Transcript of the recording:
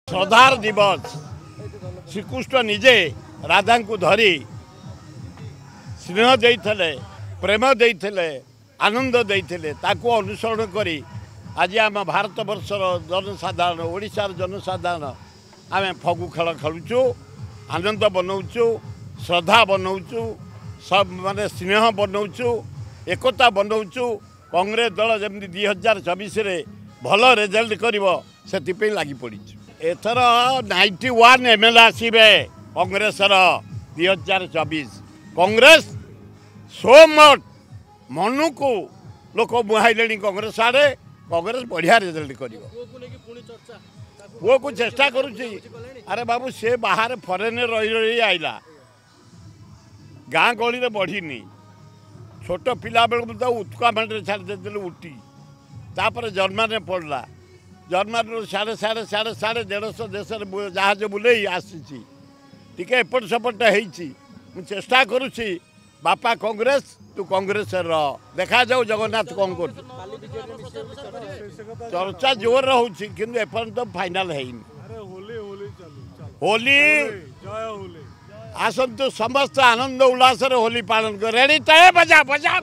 श्रद्धार दिवस श्रीकृष्ण निजे राधा को धरी स्नेह देइथिले प्रेम देइथिले आनंद देइथिले ताको अनुसरण करी आज आम भारत वर्षर जनसाधारण ओडिशार जनसाधारण आम फगु खेल खेलुचु आनंद बनाऊचु श्रद्धा बनाऊचु सब माने स्नेह बनाऊचु एकता बनाऊचु कांग्रेस दल जमी 2024 भल रिजल्ट करिवो सेति लगी पड़ी एथर 91 एमएलए आसबे कांग्रेस 2024 कांग्रेस सो मट मनु को लोक मुहाइले कांग्रेस आड़े कांग्रेस बढ़िया रिजल्ट कर पुओ को चेष्टा करुच्ची अरे बाबू से बाहर फरेन रही रही आईला गाँ गली बढ़ीनी छोट पिला बेलू तो उत्का माटे छाड़ी उठी तापर जर्मान पड़ला जर्मान साढ़े साढ़े साढ़े साढ़े 150 देश जहाज बुले आसी एपट सेपट हो चेष्टा करुच्ची बापा कांग्रेस तू कांग्रेस देखा जाऊ जगन्नाथ कौन कर चर्चा जोर होपर्यंत फाइनाल है होली आसतु समस्त आनंद उल्लास होली पालन कर रेडी बजा बजा।